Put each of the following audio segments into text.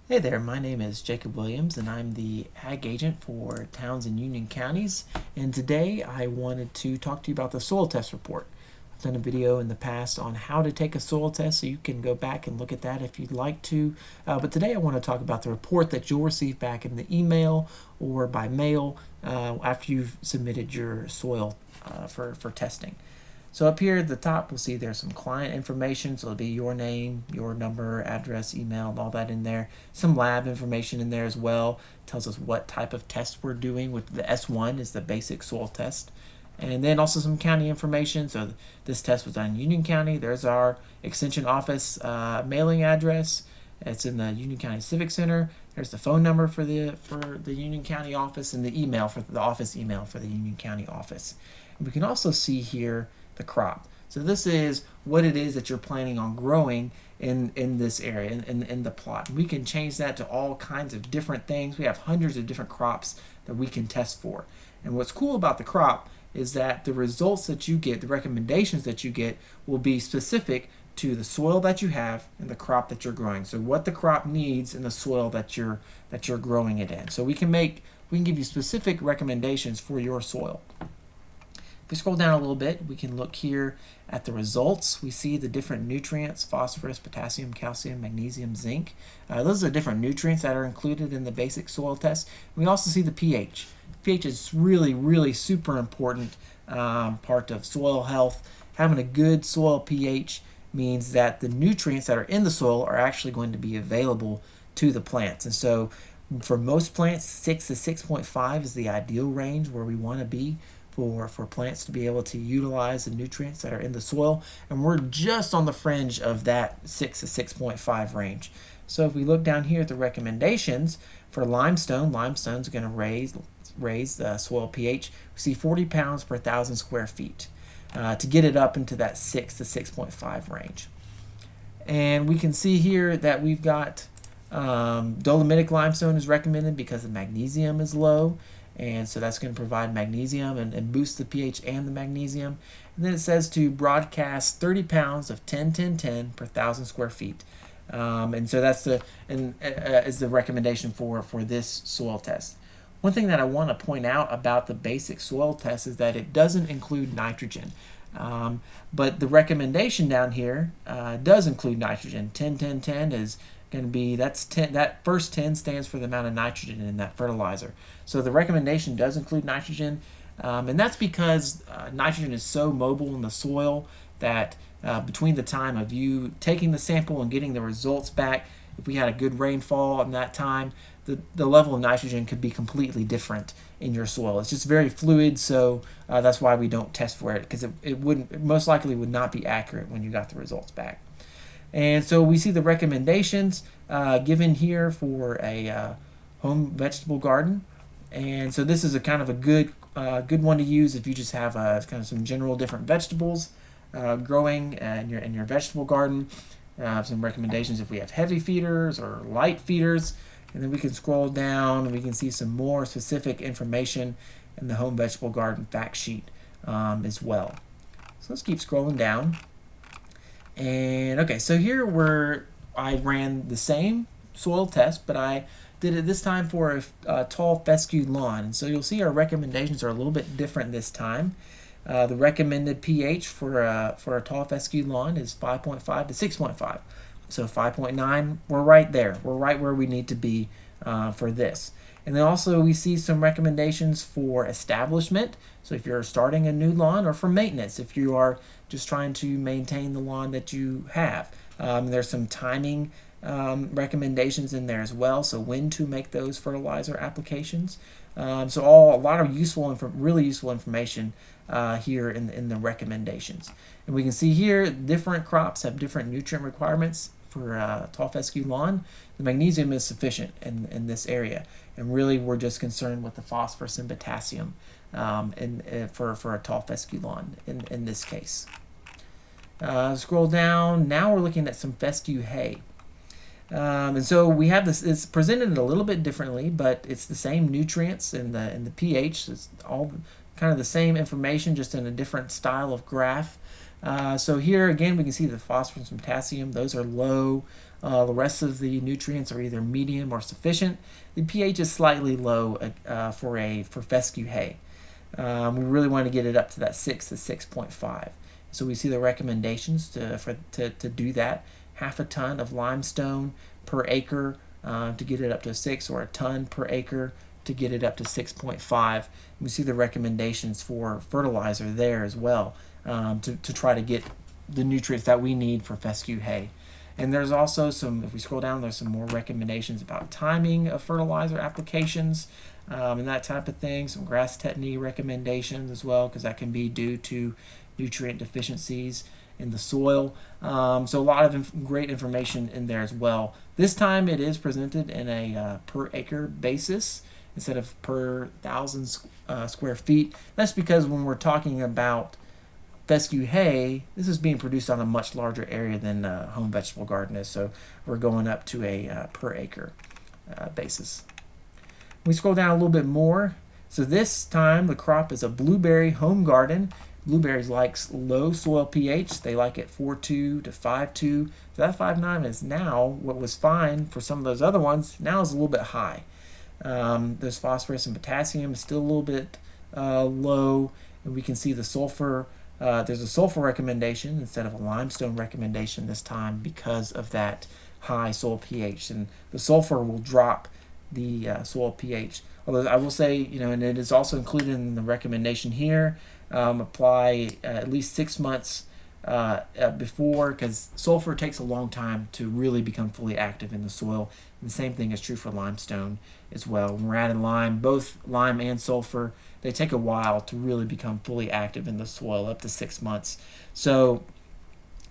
Hey there, my name is Jacob Williams and I'm the Ag Agent for Towns and Union Counties. And today I wanted to talk to you about the soil test report. I've done a video in the past on how to take a soil test, so you can go back and look at that if you'd like to. But today I want to talk about the report that you'll receive back in the email or by mail after you've submitted your soil for testing. So up here at the top, we'll see there's some client information. So it'll be your name, your number, address, email, all that in there. Some lab information in there as well. Tells us what type of test we're doing. With the S1 is the basic soil test. And then also some county information. So this test was done in Union County. There's our extension office mailing address. It's in the Union County Civic Center. There's the phone number for the Union County office and the email for the office email for the Union County office. And we can also see here the crop. So this is what it is that you're planning on growing in this area, in the plot. We can change that to all kinds of different things. We have hundreds of different crops that we can test for. And what's cool about the crop is that the results that you get, the recommendations that you get, will be specific to the soil that you have and the crop that you're growing. So what the crop needs in the soil that you're growing it in. So we can give you specific recommendations for your soil. If we scroll down a little bit, we can look here at the results. We see the different nutrients: phosphorus, potassium, calcium, magnesium, zinc. Those are different nutrients that are included in the basic soil test. We also see the pH. pH is really super important part of soil health. Having a good soil pH means that the nutrients that are in the soil are actually going to be available to the plants. And so for most plants, 6 to 6.5 is the ideal range where we want to be for plants to be able to utilize the nutrients that are in the soil. And we're just on the fringe of that 6 to 6.5 range. So if we look down here at the recommendations for limestone, limestone's going to raise the soil pH. We see 40 pounds per 1,000 square feet to get it up into that 6 to 6.5 range. And we can see here that we've got dolomitic limestone is recommended because the magnesium is low. And so that's going to provide magnesium and boost the pH and the magnesium. And then it says to broadcast 30 pounds of 10-10-10 per 1,000 square feet. And so that's is the recommendation for this soil test. One thing that I want to point out about the basic soil test is that it doesn't include nitrogen. But the recommendation down here does include nitrogen. 10-10-10 is going to be, that's 10, that first 10 stands for the amount of nitrogen in that fertilizer. So the recommendation does include nitrogen, and that's because nitrogen is so mobile in the soil that between the time of you taking the sample and getting the results back, if we had a good rainfall in that time, the level of nitrogen could be completely different in your soil. It's just very fluid, so that's why we don't test for it, because it most likely would not be accurate when you got the results back. And so we see the recommendations given here for a home vegetable garden. And so this is a kind of a good one to use if you just have kind of some general different vegetables growing in your vegetable garden. Some recommendations if we have heavy feeders or light feeders. And then we can scroll down and we can see some more specific information in the home vegetable garden fact sheet as well. So let's keep scrolling down. And okay, so here I ran the same soil test, but I did it this time for a tall fescue lawn. And so you'll see our recommendations are a little bit different this time. The recommended pH for a tall fescue lawn is 5.5 to 6.5. So 5.9, we're right there. We're right where we need to be for this. And then also we see some recommendations for establishment. So if you're starting a new lawn, or for maintenance, if you are just trying to maintain the lawn that you have. There's some timing recommendations in there as well. So when to make those fertilizer applications. So a lot of really useful information here in the recommendations. And we can see here different crops have different nutrient requirements. For tall fescue lawn, the magnesium is sufficient in this area, and really we're just concerned with the phosphorus and potassium for a tall fescue lawn in this case. Scroll down. Now we're looking at some fescue hay. And so we have this. It's presented a little bit differently, but it's the same nutrients and the pH. It's all kind of the same information, just in a different style of graph. So here again, we can see the phosphorus and potassium, those are low. The rest of the nutrients are either medium or sufficient. The pH is slightly low for fescue hay. We really want to get it up to that 6 to 6.5. So we see the recommendations to do that. Half a ton of limestone per acre to get it up to 6, or a ton per acre to get it up to 6.5. We see the recommendations for fertilizer there as well, to try to get the nutrients that we need for fescue hay. And there's also some, if we scroll down, there's some more recommendations about timing of fertilizer applications and that type of thing. Some grass technique recommendations as well, because that can be due to nutrient deficiencies in the soil. So a lot of great information in there as well. This time it is presented in a per acre basis instead of per 1,000 square feet. That's because when we're talking about fescue hay, this is being produced on a much larger area than home vegetable garden is, so we're going up to a per acre basis. We scroll down a little bit more. So this time the crop is a blueberry home garden. Blueberries likes low soil pH. They like it 4.2 to 5.2. So that 5.9 is now what was fine for some of those other ones. Now is a little bit high. There's phosphorus and potassium is still a little bit low, and we can see the sulfur. There's a sulfur recommendation instead of a limestone recommendation this time because of that high soil pH, and the sulfur will drop the soil pH. Although I will say, and it is also included in the recommendation here, apply at least 6 months before, because sulfur takes a long time to really become fully active in the soil. And the same thing is true for limestone as well. When we're adding lime, both lime and sulfur, they take a while to really become fully active in the soil, up to 6 months. So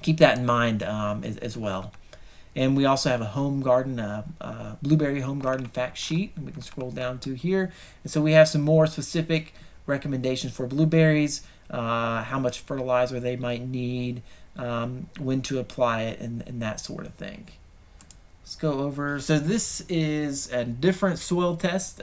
keep that in mind as well. And we also have a home garden, blueberry home garden fact sheet, and we can scroll down to here. And so we have some more specific recommendations for blueberries, how much fertilizer they might need, when to apply it, and that sort of thing. Let's go over. So this is a different soil test,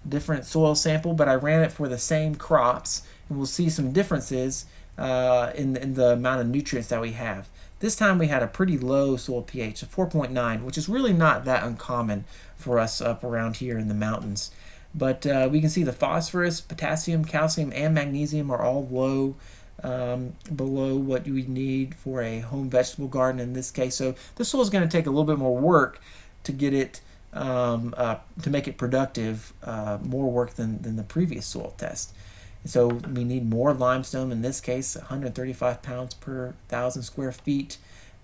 different soil sample, but I ran it for the same crops, and we'll see some differences in the amount of nutrients that we have. This time we had a pretty low soil pH of 4.9, which is really not that uncommon for us up around here in the mountains. But we can see the phosphorus, potassium, calcium, and magnesium are all low, below what you would need for a home vegetable garden in this case. So this soil is going to take a little bit more work to get it, to make it productive, more work than the previous soil test. So we need more limestone in this case, 135 pounds per 1,000 square feet,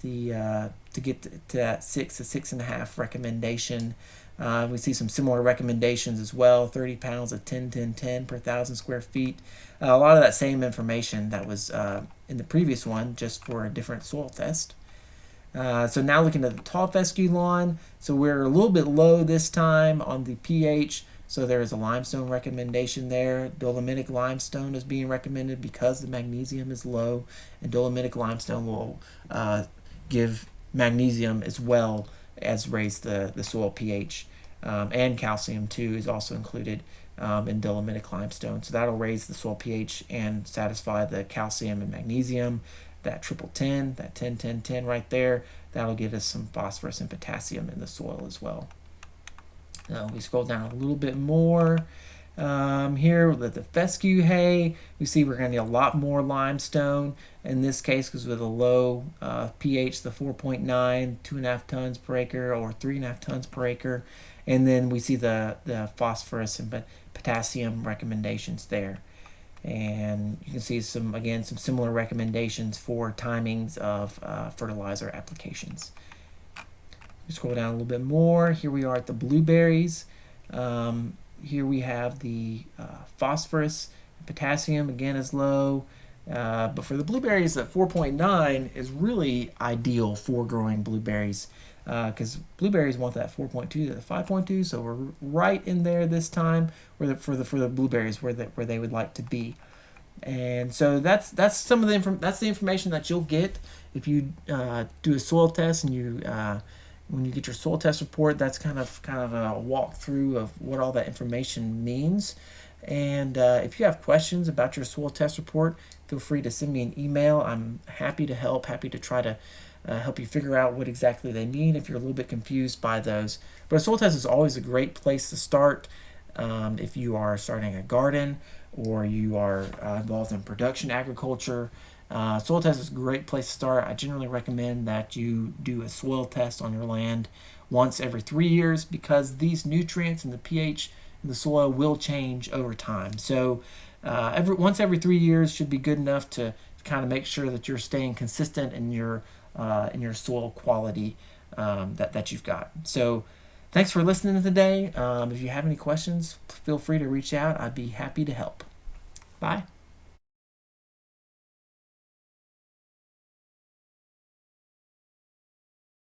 to get to that 6 to 6.5 recommendation. We see some similar recommendations as well, 30 pounds of 10, 10, 10 per 1,000 square feet. A lot of that same information that was in the previous one, just for a different soil test. So now looking at the tall fescue lawn, so we're a little bit low this time on the pH. So there is a limestone recommendation there. Dolomitic limestone is being recommended because the magnesium is low, and dolomitic limestone will give magnesium as well as raise the soil pH. And calcium too is also included in dolomitic limestone. So that'll raise the soil pH and satisfy the calcium and magnesium. That triple 10, that 10, 10, 10 right there, that'll give us some phosphorus and potassium in the soil as well. We scroll down a little bit more. Here with the fescue hay, we see we're going to need a lot more limestone in this case, because with a low pH, the 4.9, 2.5 tons per acre or 3.5 tons per acre. And then we see the phosphorus and potassium recommendations there. And you can see some similar recommendations for timings of fertilizer applications. We scroll down a little bit more. Here we are at the blueberries. Here we have the phosphorus. Potassium again is low. But for the blueberries, that 4.9 is really ideal for growing blueberries, because blueberries want that 4.2 to the 5.2. So we're right in there this time for the blueberries where they would like to be. And so that's some of the information that you'll get if you do a soil test, and you when you get your soil test report. That's kind of a walkthrough of what all that information means. And if you have questions about your soil test report, feel free to send me an email. I'm happy to help, happy to try to help you figure out what exactly they mean if you're a little bit confused by those. But a soil test is always a great place to start if you are starting a garden or you are involved in production agriculture. Soil test is a great place to start. I generally recommend that you do a soil test on your land once every 3 years because these nutrients and the pH in the soil will change over time. So once every 3 years should be good enough to kind of make sure that you're staying consistent in your soil quality that you've got. So thanks for listening today. If you have any questions, feel free to reach out. I'd be happy to help. Bye.